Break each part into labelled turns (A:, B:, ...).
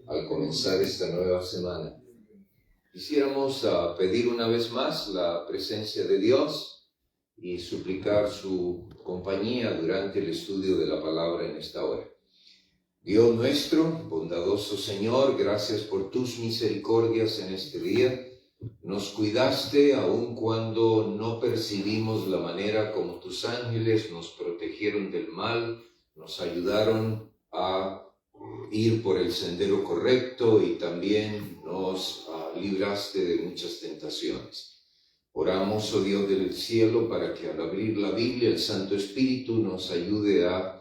A: al comenzar esta nueva semana. Quisiéramos pedir una vez más la presencia de Dios y suplicar su compañía durante el estudio de la palabra en esta hora. Dios nuestro, bondadoso Señor, gracias por tus misericordias en este día. Nos cuidaste aun cuando no percibimos la manera como tus ángeles nos protegieron del mal, nos ayudaron a ir por el sendero correcto y también nos libraste de muchas tentaciones. Oramos, oh Dios del cielo, para que al abrir la Biblia el Santo Espíritu nos ayude a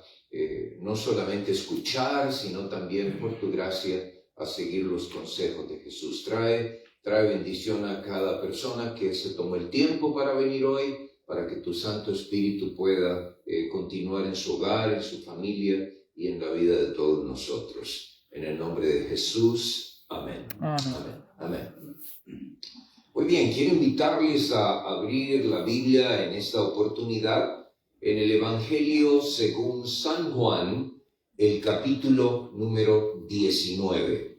A: no solamente escuchar, sino también por tu gracia a seguir los consejos de Jesús. Trae bendición a cada persona que se tomó el tiempo para venir hoy, para que tu Santo Espíritu pueda continuar en su hogar, en su familia y en la vida de todos nosotros. En el nombre de Jesús, amén. Amén. Amén. Muy bien, quiero invitarles a abrir la Biblia en esta oportunidad en el Evangelio según San Juan, el capítulo número 19.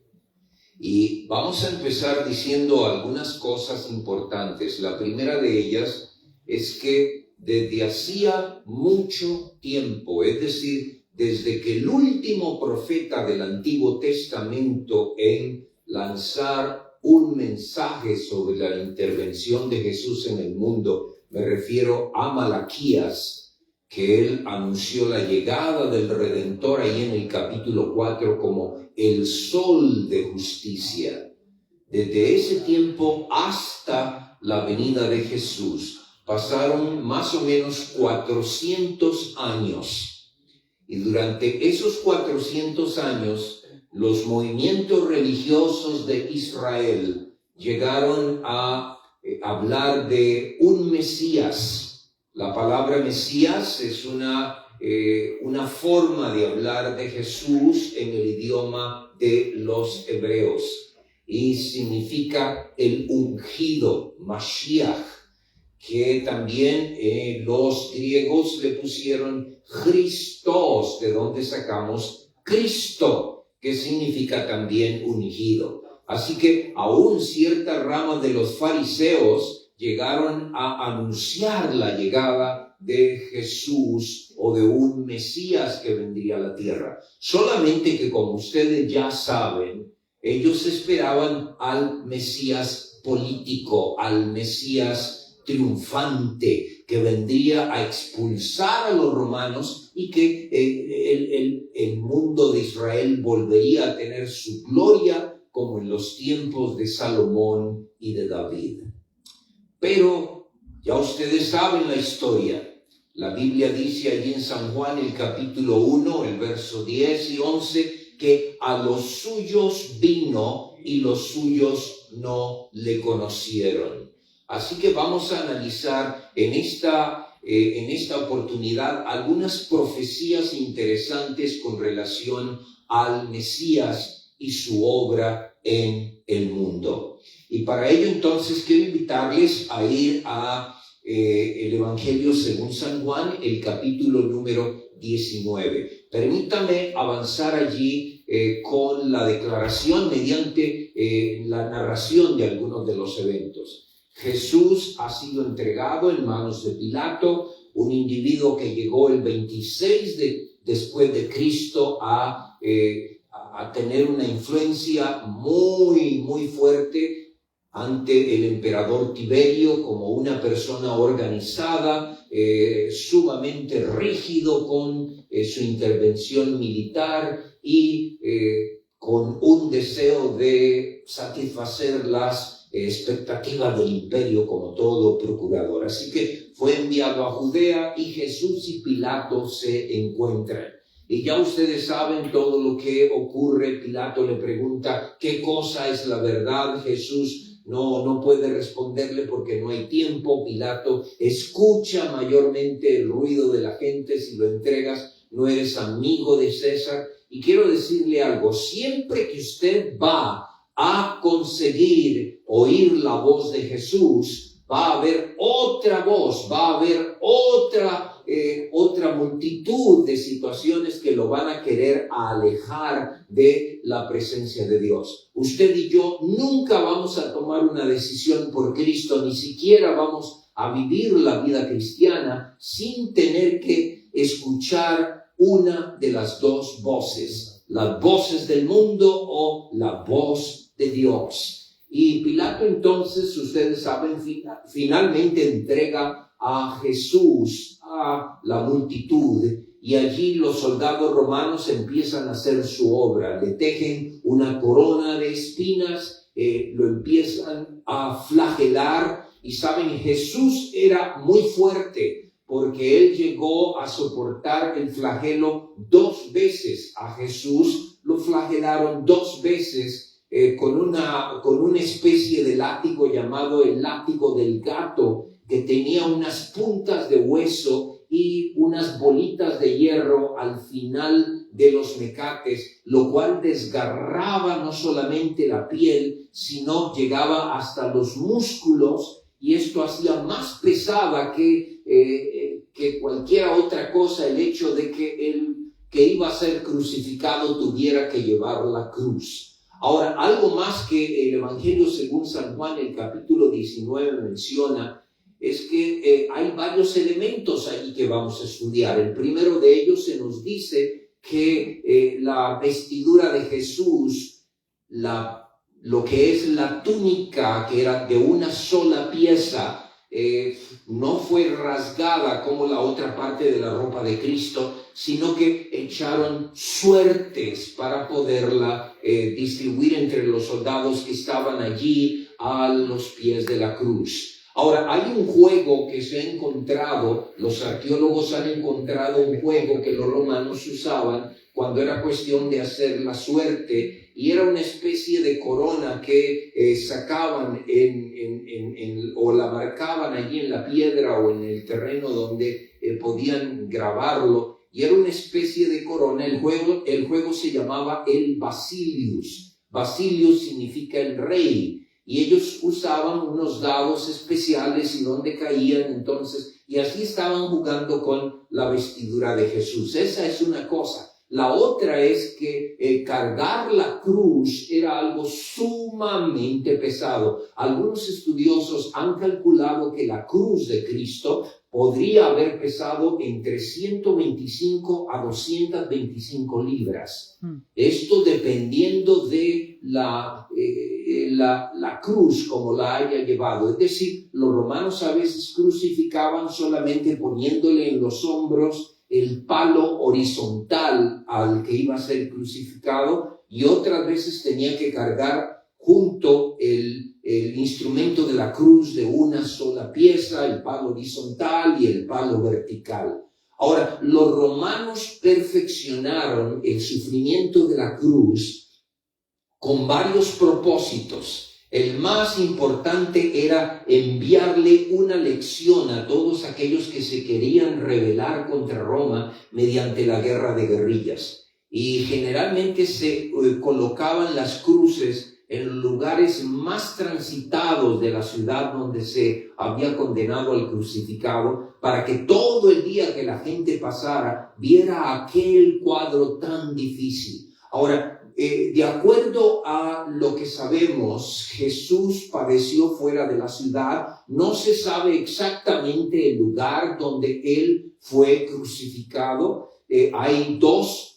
A: Y vamos a empezar diciendo algunas cosas importantes. La primera de ellas es que desde hacía mucho tiempo, es decir, desde que el último profeta del Antiguo Testamento en lanzar un mensaje sobre la intervención de Jesús en el mundo, me refiero a Malaquías, que él anunció la llegada del Redentor ahí en el capítulo 4 como el sol de justicia. Desde ese tiempo hasta la venida de Jesús pasaron más o menos 400 años. Y durante esos 400 años, los movimientos religiosos de Israel llegaron a hablar de un Mesías. La palabra Mesías es una forma de hablar de Jesús en el idioma de los hebreos y significa el ungido, Mashiach, que también los griegos le pusieron Christos, de donde sacamos Cristo, que significa también ungido. Así que aún cierta rama de los fariseos llegaron a anunciar la llegada de Jesús o de un Mesías que vendría a la tierra. Solamente que, como ustedes ya saben, ellos esperaban al Mesías político, al Mesías triunfante, que vendría a expulsar a los romanos y que el mundo de Israel volvería a tener su gloria como en los tiempos de Salomón y de David. Pero ya ustedes saben la historia. La Biblia dice allí en San Juan, el capítulo 1, el verso 10 y 11, que a los suyos vino y los suyos no le conocieron. Así que vamos a analizar en esta oportunidad algunas profecías interesantes con relación al Mesías y su obra en el mundo. Y para ello entonces quiero invitarles a ir a el Evangelio según San Juan, el capítulo número 19. Permítame avanzar allí con la declaración mediante la narración de algunos de los eventos. Jesús ha sido entregado en manos de Pilato, un individuo que llegó el 26 después de Cristo a tener una influencia muy, muy fuerte ante el emperador Tiberio como una persona organizada, sumamente rígido con su intervención militar y con un deseo de satisfacer las expectativas del imperio como todo procurador. Así que fue enviado a Judea y Jesús y Pilato se encuentran. Y ya ustedes saben todo lo que ocurre. Pilato le pregunta qué cosa es la verdad. Jesús no puede responderle porque no hay tiempo. Pilato escucha mayormente el ruido de la gente. Si lo entregas, no eres amigo de César. Y quiero decirle algo, siempre que usted va a conseguir oír la voz de Jesús, va a haber otra voz, va a haber otra
B: otra multitud de situaciones que lo van a querer alejar de la presencia de Dios. Usted y yo nunca vamos a tomar una decisión por Cristo, ni siquiera vamos a vivir la vida cristiana sin tener que escuchar una de las dos voces, las voces del mundo o la voz de Dios. Y Pilato entonces, ustedes saben, finalmente entrega a Jesús a la multitud, y allí los soldados romanos empiezan a hacer su obra. Le tejen una corona de espinas, lo empiezan a flagelar. Y saben, Jesús era muy fuerte porque él llegó a soportar el flagelo 2 veces. A Jesús lo flagelaron 2 veces con una especie de látigo llamado el látigo del gato, que tenía unas puntas de hueso y unas bolitas de hierro al final de los mecates, lo cual desgarraba no solamente la piel, sino llegaba hasta los músculos, y esto hacía más pesada que cualquier otra cosa el hecho de que el que iba a ser crucificado tuviera que llevar la cruz. Ahora, algo más que el Evangelio según San Juan, el capítulo 19 menciona, es que hay varios elementos ahí que vamos a estudiar. El primero de ellos se nos dice que la vestidura de Jesús, lo que es la túnica, que era de una sola pieza, no fue rasgada como la otra parte de la ropa de Cristo, sino que echaron suertes para poderla distribuir entre los soldados que estaban allí a los pies de la cruz. Ahora, hay un juego que se ha encontrado, los arqueólogos han encontrado un juego que los romanos usaban cuando era cuestión de hacer la suerte, y era una especie de corona que sacaban o la marcaban allí en la piedra o en el terreno donde podían grabarlo, y era una especie de corona. El juego se llamaba el Basilius. Basilius significa el rey. Y ellos usaban unos dados especiales y donde caían entonces, y así estaban jugando con la vestidura de Jesús. Esa es una cosa. La otra es que cargar la cruz era algo sumamente pesado. Algunos estudiosos han calculado que la cruz de Cristo podría haber pesado entre 125 a 225 libras. Esto dependiendo de la cruz como la haya llevado. Es decir, los romanos a veces crucificaban solamente poniéndole en los hombros el palo horizontal al que iba a ser crucificado, y otras veces tenía que cargar junto el instrumento de la cruz de una sola pieza, el palo horizontal y el palo vertical. Ahora, los romanos perfeccionaron el sufrimiento de la cruz con varios propósitos. El más importante era enviarle una lección a todos aquellos que se querían rebelar contra Roma mediante la guerra de guerrillas. Y generalmente se colocaban las cruces en lugares más transitados de la ciudad donde se había condenado al crucificado, para que todo el día que la gente pasara viera aquel cuadro tan difícil. Ahora, de acuerdo a lo que sabemos, Jesús padeció fuera de la ciudad. No se sabe exactamente el lugar donde él fue crucificado. Hay dos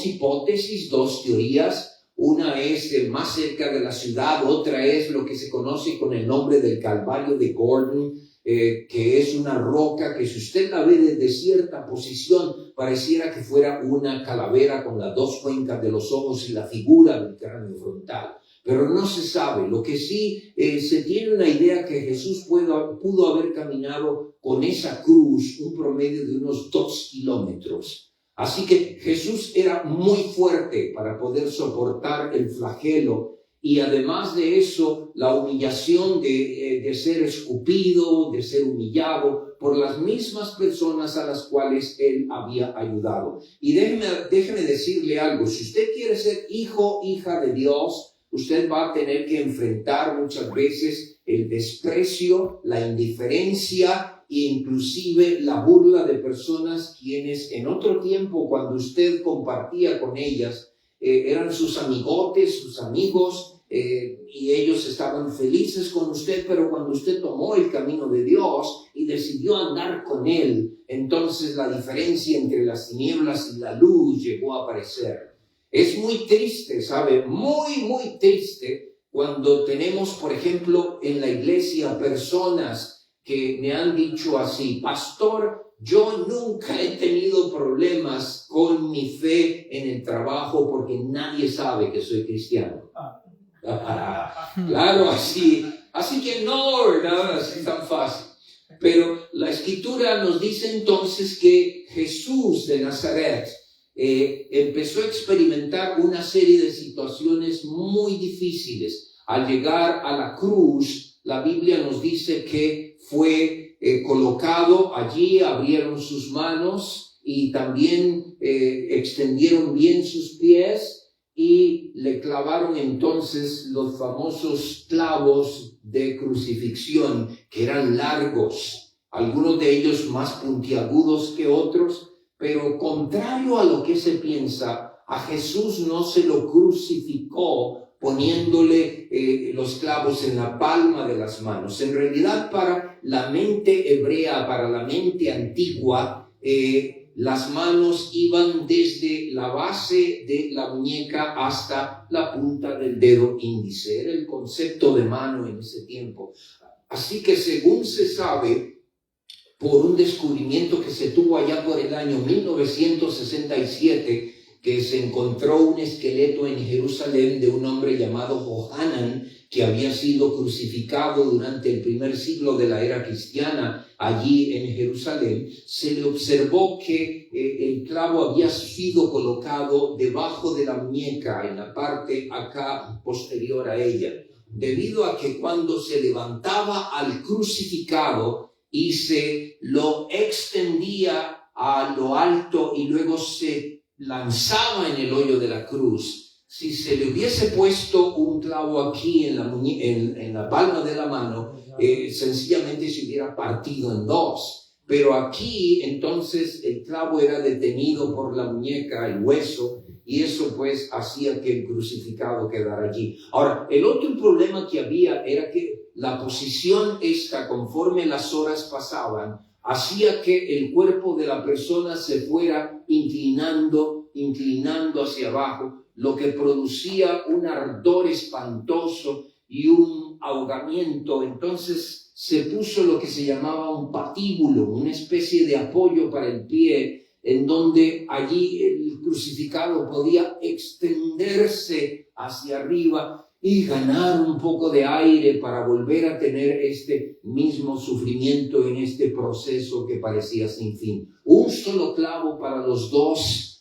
B: hipótesis, 2 teorías. Una es más cerca de la ciudad, otra es lo que se conoce con el nombre del Calvario de Gordon, que es una roca que, si usted la ve desde cierta posición, pareciera que fuera una calavera con las 2 cuencas de los ojos y la figura del cráneo frontal. Pero no se sabe. Lo que sí se tiene una idea que Jesús pudo haber caminado con esa cruz un promedio de unos 2 kilómetros. Así que Jesús era muy fuerte para poder soportar el flagelo, y además de eso, la humillación de ser escupido, de ser humillado por las mismas personas a las cuales él había ayudado. Y déjeme decirle algo: si usted quiere ser hijo, hija de Dios, usted va a tener que enfrentar muchas veces el desprecio, la indiferencia e inclusive la burla de personas quienes en otro tiempo, cuando usted compartía con ellas, eran sus amigotes, sus amigos, y ellos estaban felices con usted, pero cuando usted tomó el camino de Dios y decidió andar con Él, entonces la diferencia entre las tinieblas y la luz llegó a aparecer. Es muy triste, ¿sabe? Muy, muy triste cuando tenemos, por ejemplo, en la iglesia personas que me han dicho así: pastor, yo nunca he tenido problemas con mi fe en el trabajo porque nadie sabe que soy cristiano. Claro, así que no, ¿verdad? Así tan fácil. Pero la Escritura nos dice entonces que Jesús de Nazaret empezó a experimentar una serie de situaciones muy difíciles. Al llegar a la cruz, la Biblia nos dice que fue colocado allí, abrieron sus manos y también extendieron bien sus pies, y le clavaron entonces los famosos clavos de crucifixión, que eran largos, algunos de ellos más puntiagudos que otros, pero contrario a lo que se piensa, a Jesús no se lo crucificó poniéndole los clavos en la palma de las manos. En realidad, para la mente hebrea, para la mente antigua, las manos iban desde la base de la muñeca hasta la punta del dedo índice. Era el concepto de mano en ese tiempo. Así que, según se sabe, por un descubrimiento que se tuvo allá por el año 1967, que se encontró un esqueleto en Jerusalén de un hombre llamado Johanan, que había sido crucificado durante el primer siglo de la era cristiana allí en Jerusalén, se le observó que el clavo había sido colocado debajo de la muñeca, en la parte acá posterior a ella, debido a que cuando se levantaba al crucificado y se lo extendía a lo alto y luego se lanzaba en el hoyo de la cruz, si se le hubiese puesto un clavo aquí en la palma de la mano, sencillamente se hubiera partido en dos. Pero aquí, entonces, el clavo era detenido por la muñeca, el hueso, y eso pues hacía que el crucificado quedara allí. Ahora, el otro problema que había era que la posición esta, conforme las horas pasaban, hacía que el cuerpo de la persona se fuera inclinando hacia abajo, lo que producía un ardor espantoso y un ahogamiento. Entonces se puso lo que se llamaba un patíbulo, una especie de apoyo para el pie, en donde allí el crucificado podía extenderse hacia arriba y ganar un poco de aire para volver a tener este mismo sufrimiento en este proceso que parecía sin fin. Un solo clavo para los dos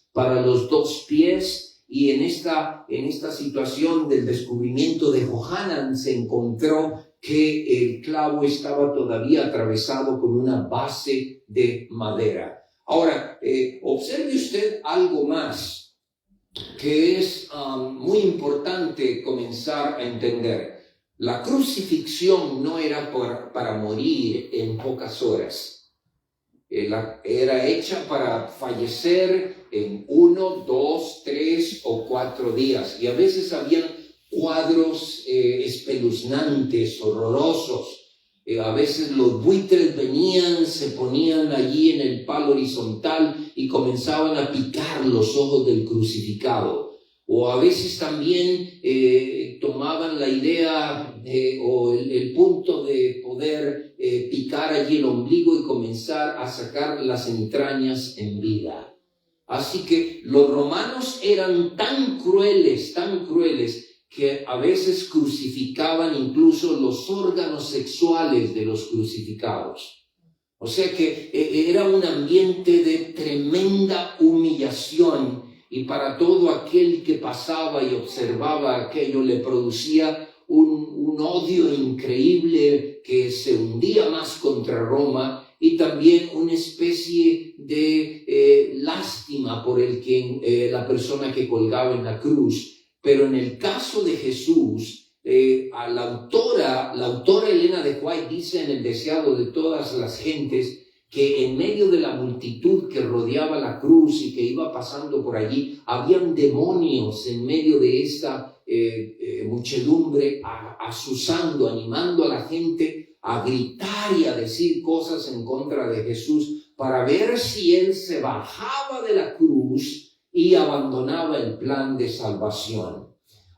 B: pies. Y en esta situación del descubrimiento de Johanan se encontró que el clavo estaba todavía atravesado con una base de madera. Ahora, observe usted algo más que es muy importante comenzar a entender. La crucifixión no era para morir en pocas horas. Era hecha para fallecer en 1, 2, 3 o 4 días. Y a veces habían cuadros espeluznantes, horrorosos. A veces los buitres venían, se ponían allí en el palo horizontal y comenzaban a picar los ojos del crucificado. O a veces también tomaban la idea o el punto de poder picar allí el ombligo y comenzar a sacar las entrañas en vida. Así que los romanos eran tan crueles, que a veces crucificaban incluso los órganos sexuales de los crucificados. O sea que era un ambiente de tremenda humillación, y para todo aquel que pasaba y observaba aquello le producía un odio increíble que se hundía más contra Roma, y también una especie de lástima por la persona que colgaba en la cruz, Pero en el caso de Jesús, a la autora Elena de White dice en El deseado de todas las gentes, que en medio de la multitud que rodeaba la cruz y que iba pasando por allí, habían demonios en medio de esta muchedumbre, azuzando, animando a la gente a gritar y a decir cosas en contra de Jesús para ver si él se bajaba de la cruz y abandonaba el plan de salvación.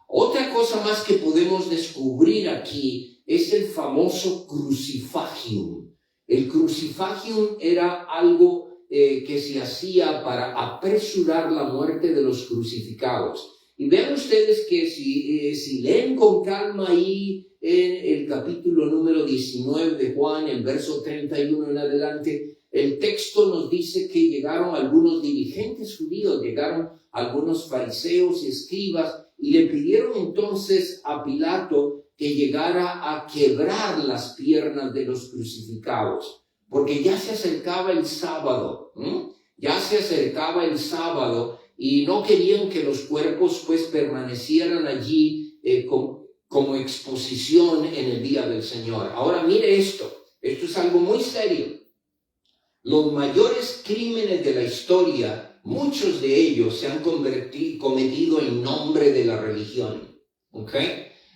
B: Otra cosa más que podemos descubrir aquí es el famoso crucifagium. El crucifagium era algo que se hacía para apresurar la muerte de los crucificados. Y vean ustedes que si leen con calma ahí en el capítulo número 19 de Juan, el verso 31 en adelante, el texto nos dice que llegaron algunos dirigentes judíos, llegaron algunos fariseos y escribas, y le pidieron entonces a Pilato que llegara a quebrar las piernas de los crucificados, porque ya se acercaba el sábado, y no querían que los cuerpos pues permanecieran allí como exposición en el día del Señor. Ahora mire esto es algo muy serio. Los mayores crímenes de la historia, muchos de ellos se han cometido en nombre de la religión, ¿ok?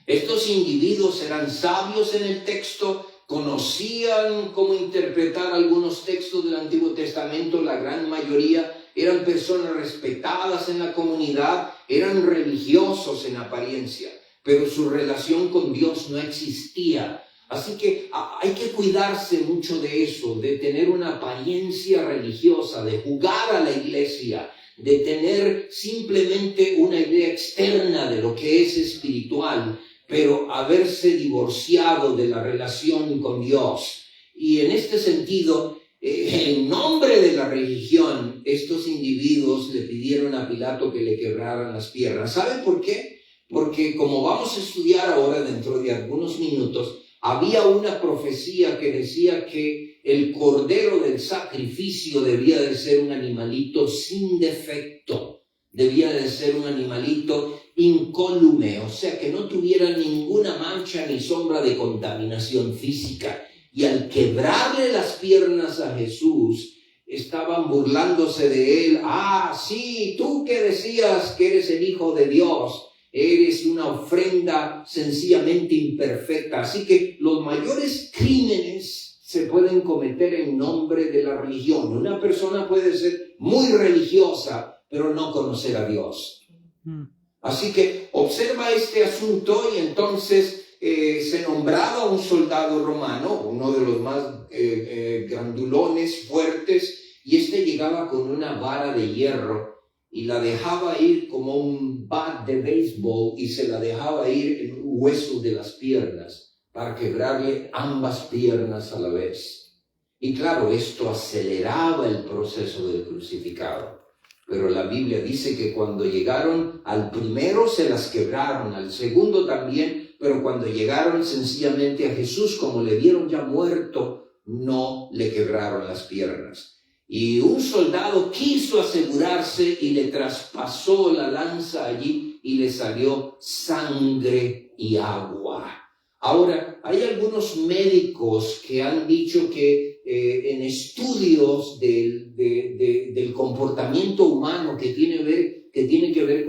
B: Estos individuos eran sabios en el texto, conocían cómo interpretar algunos textos del Antiguo Testamento, la gran mayoría eran personas respetadas en la comunidad, eran religiosos en apariencia, pero su relación con Dios no existía. Así que hay que cuidarse mucho de eso, de tener una apariencia religiosa, de jugar a la iglesia, de tener simplemente una idea externa de lo que es espiritual, pero haberse divorciado de la relación con Dios. Y en este sentido, en nombre de la religión, estos individuos le pidieron a Pilato que le quebraran las piernas. ¿Saben por qué? Porque como vamos a estudiar ahora dentro de algunos minutos, había una profecía que decía que el cordero del sacrificio debía de ser un animalito sin defecto, debía de ser un animalito incólume, o sea que no tuviera ninguna mancha ni sombra de contaminación física. Y al quebrarle las piernas a Jesús, estaban burlándose de él. Sí, tú que decías que eres el Hijo de Dios, eres una ofrenda sencillamente imperfecta. Así que los mayores crímenes se pueden cometer en nombre de la religión. Una persona puede ser muy religiosa, pero no conocer a Dios. Así que observa este asunto y entonces se nombraba un soldado romano, uno de los más grandulones, fuertes, y este llegaba con una vara de hierro y la dejaba ir como un bat de béisbol y se la dejaba ir en un hueso de las piernas para quebrarle ambas piernas a la vez. Y claro, esto aceleraba el proceso del crucificado. Pero la Biblia dice que cuando llegaron al primero se las quebraron, al segundo también, pero cuando llegaron sencillamente a Jesús, como le vieron ya muerto, no le quebraron las piernas. Y un soldado quiso asegurarse y le traspasó la lanza allí y le salió sangre y agua. Ahora, hay algunos médicos que han dicho que en estudios del comportamiento humano que tiene que ver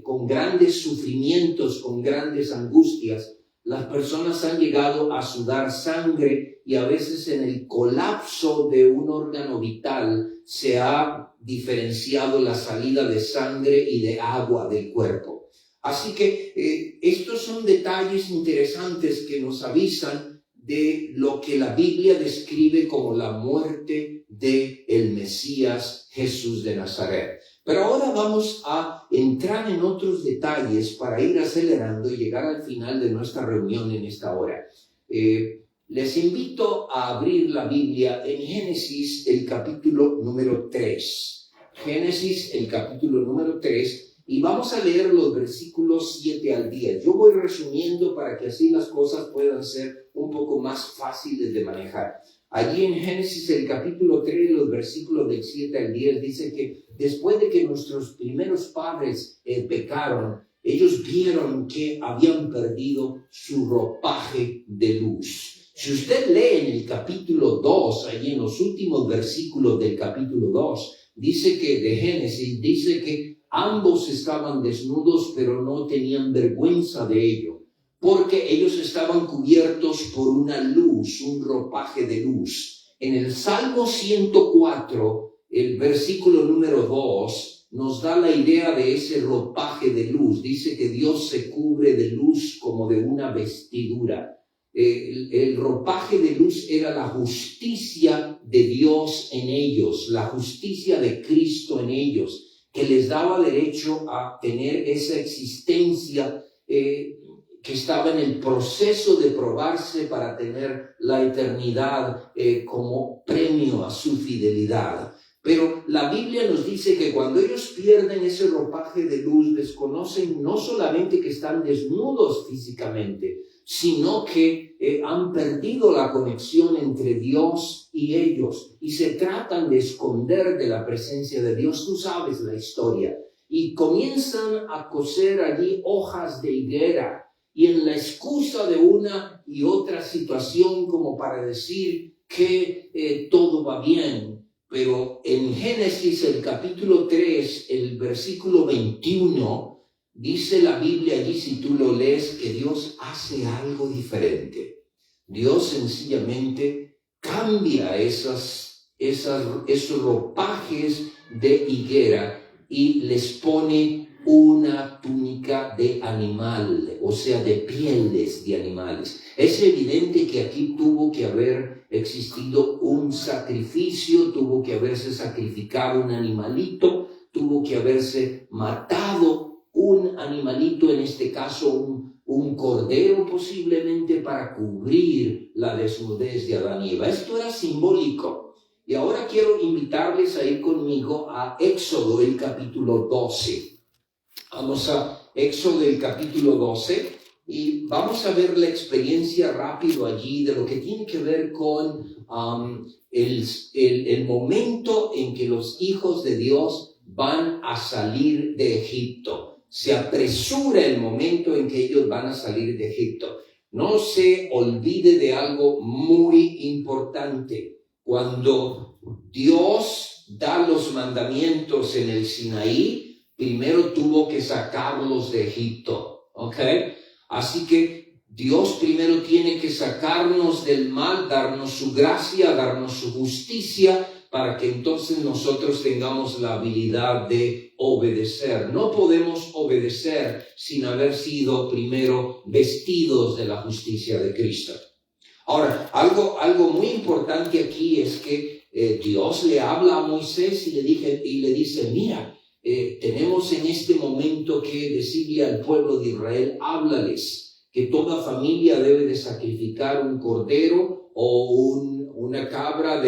B: con grandes sufrimientos, con grandes angustias, las personas han llegado a sudar sangre y a veces en el colapso de un órgano vital se ha diferenciado la salida de sangre y de agua del cuerpo. Así que estos son detalles interesantes que nos avisan de lo que la Biblia describe como la muerte del Mesías Jesús de Nazaret. Pero ahora vamos a entrar en otros detalles para ir acelerando y llegar al final de nuestra reunión en esta hora. Les invito a abrir la Biblia en Génesis, el capítulo número 3. Génesis, el capítulo número 3. Y vamos a leer los versículos 7 al 10. Yo voy resumiendo para que así las cosas puedan ser un poco más fáciles de manejar. Allí en Génesis, el capítulo 3, los versículos del 7 al 10, dice que después de que nuestros primeros padres pecaron, ellos vieron que habían perdido su ropaje de luz. Si usted lee en el capítulo 2, allí en los últimos versículos del capítulo 2, dice que de Génesis, dice que ambos estaban desnudos, pero no tenían vergüenza de ello, porque ellos estaban cubiertos por una luz, un ropaje de luz. En el Salmo 104, el versículo número 2, nos da la idea de ese ropaje de luz. Dice que Dios se cubre de luz como de una vestidura. El ropaje de luz era la justicia de Dios en ellos, la justicia de Cristo en ellos, que les daba derecho a tener esa existencia que estaba en el proceso de probarse para tener la eternidad como premio a su fidelidad. Pero la Biblia nos dice que cuando ellos pierden ese ropaje de luz, desconocen no solamente que están desnudos físicamente, sino que han perdido la conexión entre Dios y ellos y se tratan de esconder de la presencia de Dios. Tú sabes la historia. Y comienzan a coser allí hojas de higuera y en la excusa de una y otra situación como para decir que todo va bien. Pero en Génesis, el capítulo 3, el versículo 21, dice la Biblia allí, si tú lo lees, que Dios hace algo diferente. Dios sencillamente cambia esos ropajes de higuera y les pone una túnica de animal, o sea, de pieles de animales. Es evidente que aquí tuvo que haber existido un sacrificio, tuvo que haberse sacrificado un animalito, tuvo que haberse matado un animalito, en este caso un cordero posiblemente, para cubrir la desnudez de Adán y Eva. Esto era simbólico. Y ahora quiero invitarles a ir conmigo a Éxodo, el capítulo 12. Vamos a Éxodo, el capítulo 12, y vamos a ver la experiencia rápido allí de lo que tiene que ver con el momento en que los hijos de Dios van a salir de Egipto. Se apresura el momento en que ellos van a salir de Egipto. No se olvide de algo muy importante. Cuando Dios da los mandamientos en el Sinaí, primero tuvo que sacarlos de Egipto, ¿ok? Así que Dios primero tiene que sacarnos del mal, darnos su gracia, darnos su justicia, para que entonces nosotros tengamos la habilidad de obedecer. No podemos obedecer sin haber sido primero vestidos de la justicia de Cristo. Ahora, algo muy importante aquí es que Dios le habla a Moisés y le dice, mira, tenemos en este momento que decirle al pueblo de Israel, háblales, que toda familia debe de sacrificar un cordero o una cabra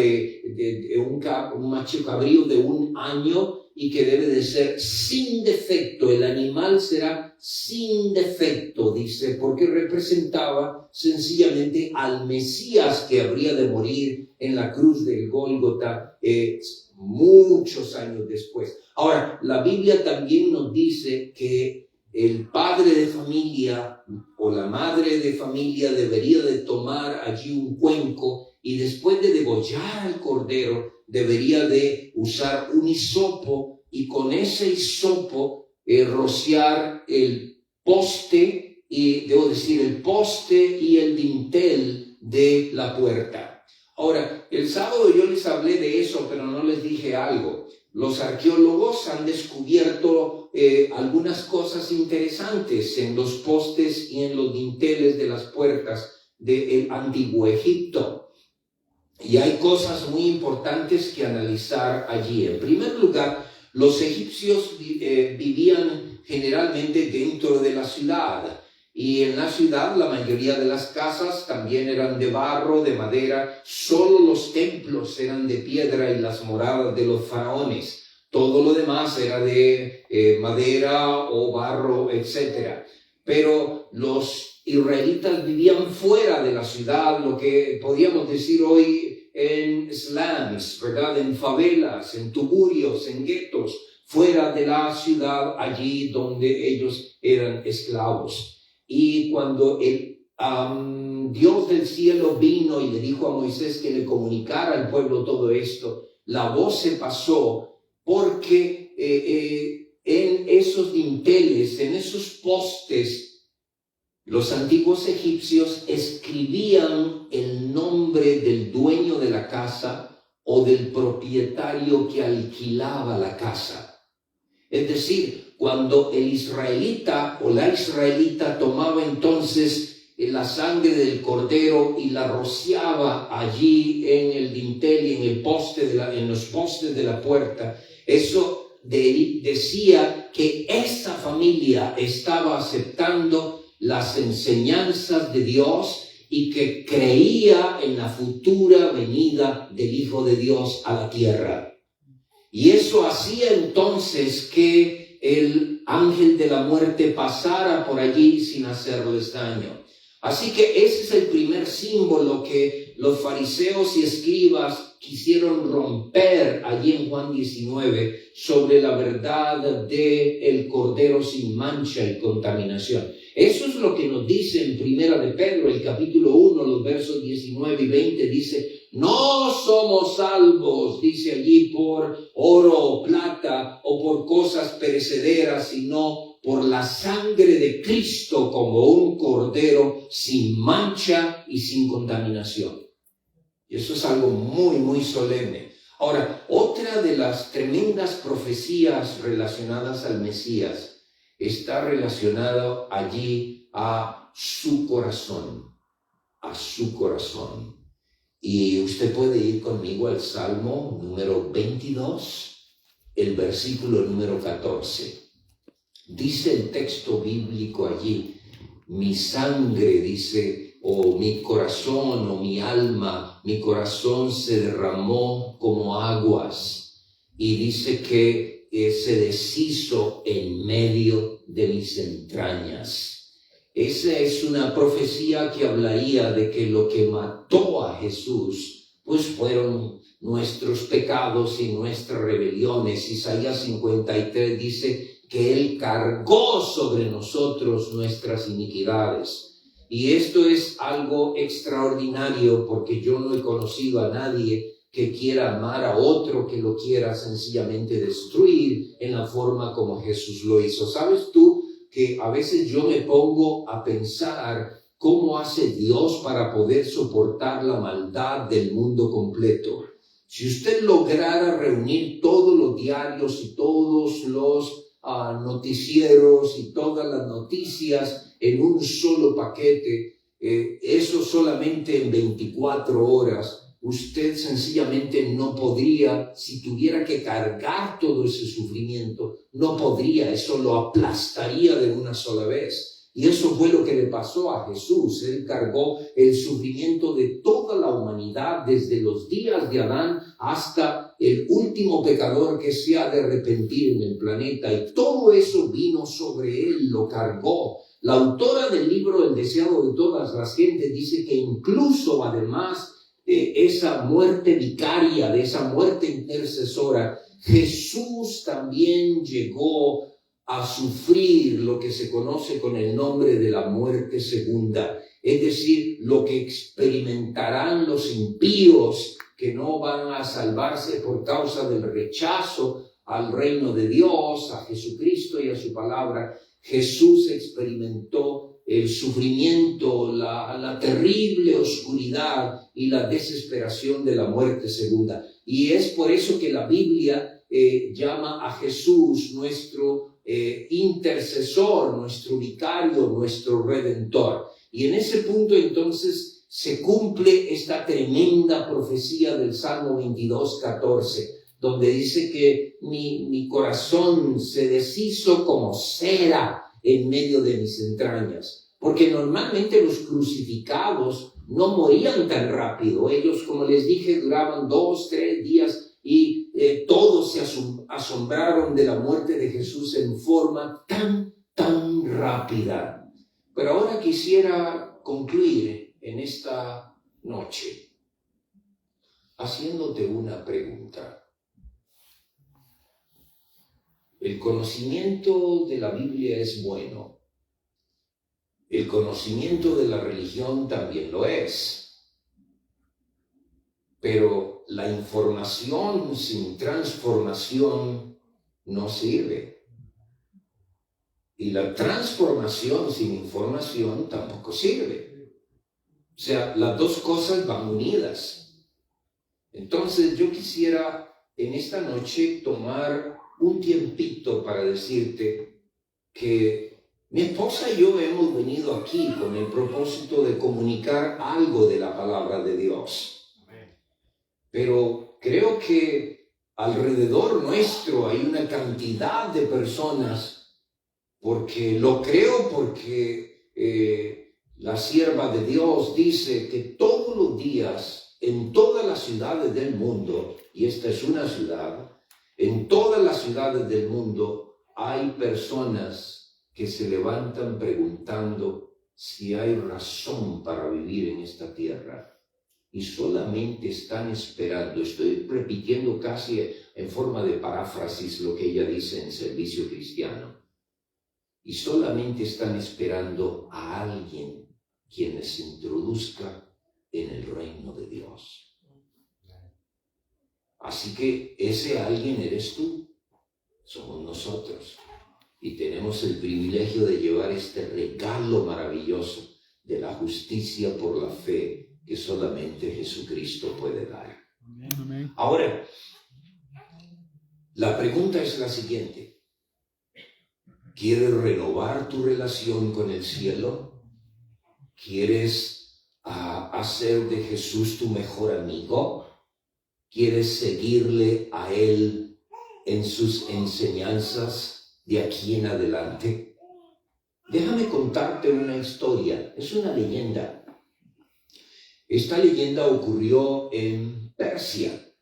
B: un macho cabrío de 1 año, y que debe de ser sin defecto. El animal será sin defecto, dice, porque representaba sencillamente al Mesías que habría de morir en la cruz del Gólgota muchos años después. Ahora, la Biblia también nos dice que el padre de familia o la madre de familia debería de tomar allí un cuenco y después de degollar al cordero debería de usar un hisopo y con ese hisopo rociar el poste y el dintel de la puerta. Ahora, el sábado yo les hablé de eso, pero no les dije algo. Los arqueólogos han descubierto algunas cosas interesantes en los postes y en los dinteles de las puertas del antiguo Egipto. Y hay cosas muy importantes que analizar allí. En primer lugar, los egipcios vivían generalmente dentro de la ciudad. Y en la ciudad la mayoría de las casas también eran de barro, de madera. Solo los templos eran de piedra y las moradas de los faraones. Todo lo demás era de madera o barro, etc. Pero los israelitas vivían fuera de la ciudad, lo que podríamos decir hoy en slums, ¿verdad? En favelas, en tugurios, en guetos, fuera de la ciudad, allí donde ellos eran esclavos. Y cuando el Dios del cielo vino y le dijo a Moisés que le comunicara al pueblo todo esto, la voz se pasó porque en esos dinteles, en esos postes, los antiguos egipcios escribían el nombre del dueño de la casa o del propietario que alquilaba la casa. Es decir, cuando el israelita o la israelita tomaba entonces la sangre del cordero y la rociaba allí en el dintel y en los postes de la puerta, eso decía que esa familia estaba aceptando las enseñanzas de Dios y que creía en la futura venida del Hijo de Dios a la tierra. Y eso hacía entonces que el ángel de la muerte pasara por allí sin hacerles daño. Así que ese es el primer símbolo que los fariseos y escribas quisieron romper allí en Juan 19 sobre la verdad del Cordero sin mancha y contaminación. Eso es lo que nos dice en Primera de Pedro, el capítulo 1, los versos 19 y 20, dice: no somos salvos, dice allí, por oro o plata o por cosas perecederas, sino por la sangre de Cristo como un cordero sin mancha y sin contaminación. Y eso es algo muy, muy solemne. Ahora, otra de las tremendas profecías relacionadas al Mesías está relacionado allí a su corazón, Y usted puede ir conmigo al Salmo número 22, el versículo número 14. Dice el texto bíblico allí: mi sangre, dice, o mi corazón, o mi alma, mi corazón se derramó como aguas. Y dice que se deshizo en medio de mis entrañas. Esa es una profecía que hablaría de que lo que mató a Jesús, pues fueron nuestros pecados y nuestras rebeliones. Isaías 53 dice que Él cargó sobre nosotros nuestras iniquidades. Y esto es algo extraordinario, porque yo no he conocido a nadie que quiera amar a otro que lo quiera sencillamente destruir en la forma como Jesús lo hizo. ¿Sabes tú que a veces yo me pongo a pensar cómo hace Dios para poder soportar la maldad del mundo completo? Si usted lograra reunir todos los diarios y todos los noticieros y todas las noticias en un solo paquete, eso solamente en 24 horas, usted sencillamente no podría, si tuviera que cargar todo ese sufrimiento, no podría, eso lo aplastaría de una sola vez. Y eso fue lo que le pasó a Jesús. Él cargó el sufrimiento de toda la humanidad desde los días de Adán hasta el último pecador que se ha de arrepentir en el planeta. Y todo eso vino sobre él, lo cargó. La autora del libro El deseado de todas las gentes dice que incluso además de esa muerte vicaria, de esa muerte intercesora, Jesús también llegó a sufrir lo que se conoce con el nombre de la muerte segunda, es decir, lo que experimentarán los impíos que no van a salvarse por causa del rechazo al reino de Dios, a Jesucristo y a su palabra. Jesús experimentó el sufrimiento, la terrible oscuridad y la desesperación de la muerte segunda. Y es por eso que la Biblia llama a Jesús nuestro intercesor, nuestro vicario, nuestro redentor. Y en ese punto entonces se cumple esta tremenda profecía del Salmo 22:14, donde dice que mi corazón se deshizo como cera en medio de mis entrañas. Porque normalmente los crucificados no morían tan rápido. Ellos, como les dije, duraban 2-3 días y todos se asombraron de la muerte de Jesús en forma tan rápida. Pero ahora quisiera concluir en esta noche haciéndote una pregunta. el conocimiento de la Biblia es bueno. El conocimiento de la religión también lo es. Pero la información sin transformación no sirve. Y la transformación sin información tampoco sirve. O sea, las dos cosas van unidas. Entonces yo quisiera en esta noche tomar un tiempito para decirte que mi esposa y yo hemos venido aquí con el propósito de comunicar algo de la palabra de Dios. Pero creo que alrededor nuestro hay una cantidad de personas, porque lo creo porque la sierva de Dios dice que todos los días en todas las ciudades del mundo, y esta es una ciudad, en todas las ciudades del mundo hay personas que se levantan preguntando si hay razón para vivir en esta tierra. Y solamente están esperando, estoy repitiendo casi en forma de paráfrasis lo que ella dice en Servicio Cristiano, y solamente están esperando a alguien quien les introduzca en el reino de Dios. Así que ese alguien eres tú, somos nosotros, y tenemos el privilegio de llevar este regalo maravilloso de la justicia por la fe que solamente Jesucristo puede dar. Amén. Ahora, la pregunta es la siguiente: ¿quieres renovar tu relación con el cielo? ¿Quieres hacer de Jesús tu mejor amigo? ¿Quieres seguirle a Él en sus enseñanzas de aquí en adelante? Déjame contarte una historia, es una leyenda. Esta leyenda ocurrió en Persia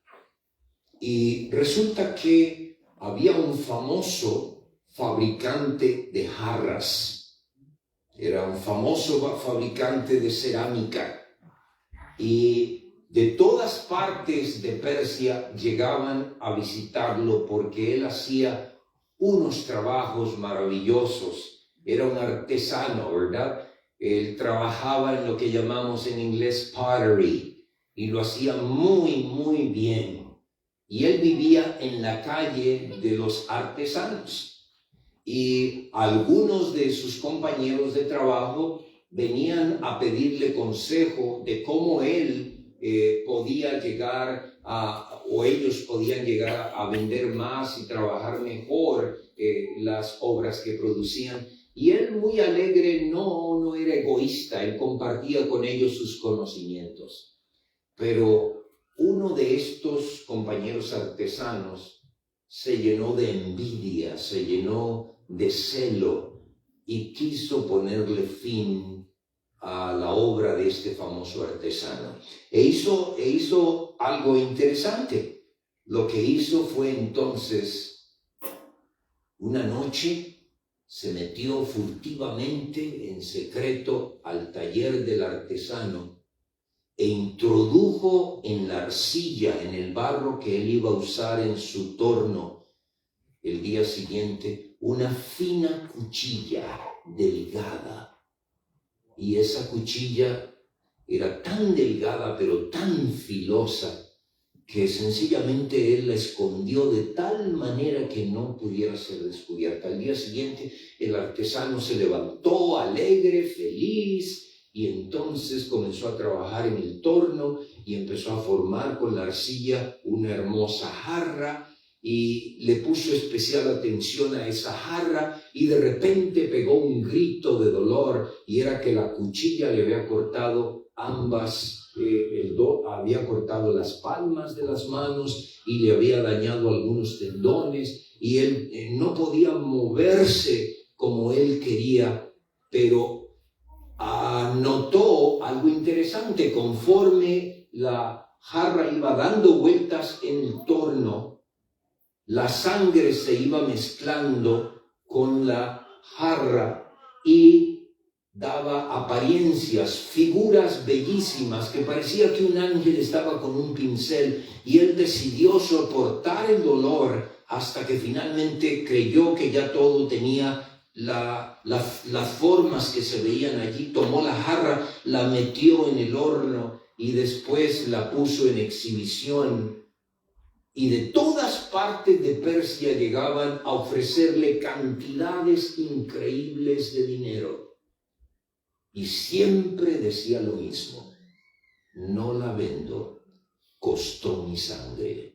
B: y resulta que había un famoso fabricante de jarras. Era un famoso fabricante de cerámica y de todas partes de Persia llegaban a visitarlo porque él hacía unos trabajos maravillosos. Era un artesano, ¿verdad? Él trabajaba en lo que llamamos en inglés pottery y lo hacía muy, muy bien. Y él vivía en la calle de los artesanos. Y algunos de sus compañeros de trabajo venían a pedirle consejo de cómo él podía llegar o ellos podían llegar a vender más y trabajar mejor las obras que producían. Y él, muy alegre, no era egoísta, él compartía con ellos sus conocimientos. Pero uno de estos compañeros artesanos se llenó de envidia, se llenó de celo y quiso ponerle fin a la obra de este famoso artesano. E hizo algo interesante. Lo que hizo fue entonces, una noche, se metió furtivamente en secreto al taller del artesano e introdujo en la arcilla, en el barro que él iba a usar en su torno el día siguiente, una fina cuchilla delgada. Y esa cuchilla era tan delgada pero tan filosa que sencillamente él la escondió de tal manera que no pudiera ser descubierta. Al día siguiente el artesano se levantó alegre, feliz, y entonces comenzó a trabajar en el torno y empezó a formar con la arcilla una hermosa jarra y le puso especial atención a esa jarra y de repente pegó un grito de dolor y era que la cuchilla le había cortado había cortado las palmas de las manos y le había dañado algunos tendones y él no podía moverse como él quería, pero notó algo interesante. Conforme la jarra iba dando vueltas en el torno, la sangre se iba mezclando con la jarra y daba apariencias, figuras bellísimas, que parecía que un ángel estaba con un pincel, y él decidió soportar el dolor hasta que finalmente creyó que ya todo tenía las formas que se veían allí. Tomó la jarra, la metió en el horno y después la puso en exhibición. Y de todas partes de Persia llegaban a ofrecerle cantidades increíbles de dinero. Y siempre decía lo mismo: no la vendo, costó mi sangre.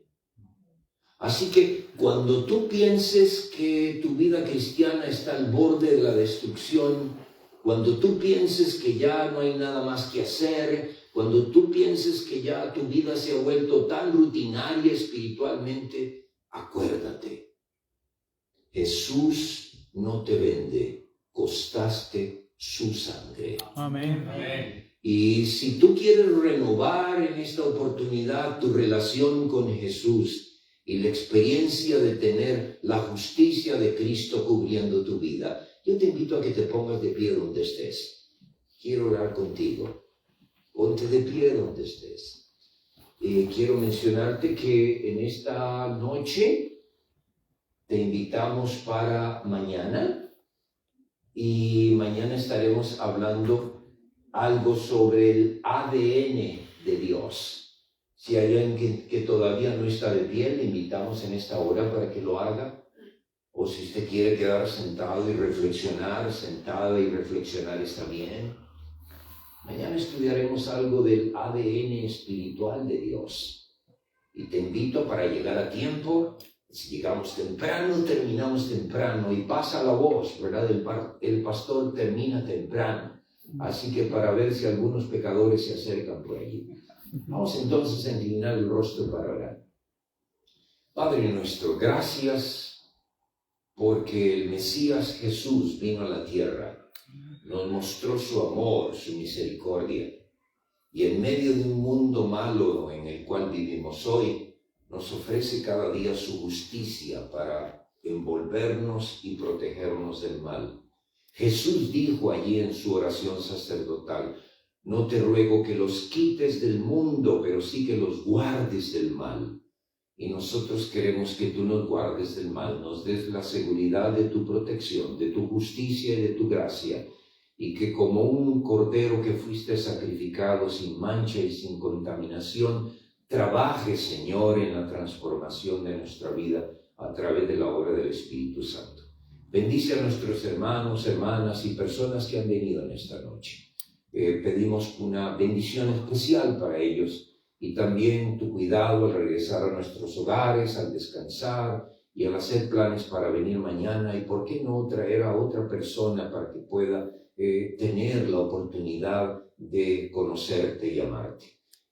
B: Así que cuando tú pienses que tu vida cristiana está al borde de la destrucción, cuando tú pienses que ya no hay nada más que hacer, cuando tú pienses que ya tu vida se ha vuelto tan rutinaria espiritualmente, acuérdate, Jesús no te vende, costaste su sangre.
C: Amén. Amén.
B: Y si tú quieres renovar en esta oportunidad tu relación con Jesús y la experiencia de tener la justicia de Cristo cubriendo tu vida, yo te invito a que te pongas de pie donde estés. Quiero orar contigo. Ponte de pie donde estés. Quiero mencionarte que en esta noche te invitamos para mañana, y mañana estaremos hablando algo sobre el ADN de Dios. Si hay alguien que todavía no está de pie, le invitamos en esta hora para que lo haga. O si usted quiere quedar sentado y reflexionar, sentada y reflexionar, está bien. Mañana estudiaremos algo del ADN espiritual de Dios. Y te invito para llegar a tiempo. Si llegamos temprano, terminamos temprano. Y pasa la voz, ¿verdad? El pastor termina temprano. Así que para ver si algunos pecadores se acercan por allí. Vamos entonces a inclinar el rostro para orar. Padre nuestro, gracias porque el Mesías Jesús vino a la tierra, nos mostró su amor, su misericordia, y en medio de un mundo malo en el cual vivimos hoy, nos ofrece cada día su justicia para envolvernos y protegernos del mal. Jesús dijo allí en su oración sacerdotal: no te ruego que los quites del mundo, pero sí que los guardes del mal. Y nosotros queremos que tú nos guardes del mal, nos des la seguridad de tu protección, de tu justicia y de tu gracia, y que como un cordero que fuiste sacrificado sin mancha y sin contaminación, trabajes, Señor, en la transformación de nuestra vida a través de la obra del Espíritu Santo. Bendice a nuestros hermanos, hermanas y personas que han venido en esta noche. Pedimos una bendición especial para ellos y también tu cuidado al regresar a nuestros hogares, al descansar y al hacer planes para venir mañana, y por qué no traer a otra persona para que pueda tener la oportunidad de conocerte y amarte.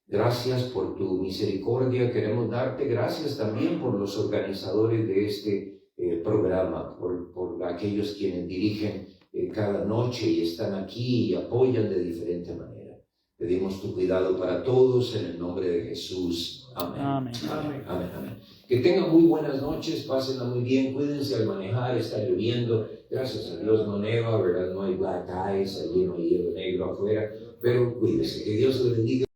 B: Gracias por tu misericordia. Queremos darte gracias también por los organizadores de este programa, por aquellos quienes dirigen cada noche y están aquí y apoyan de diferente manera. Pedimos tu cuidado para todos en el nombre de Jesús. Amén.
C: Amén.
B: Amén. Amén. Amén. Que tengan muy buenas noches, pásenla muy bien, cuídense al manejar, está lloviendo. Gracias a Dios no neva, ¿verdad? No hay black ice, allí no hay hielo negro afuera, pero cuídense. Que Dios les bendiga.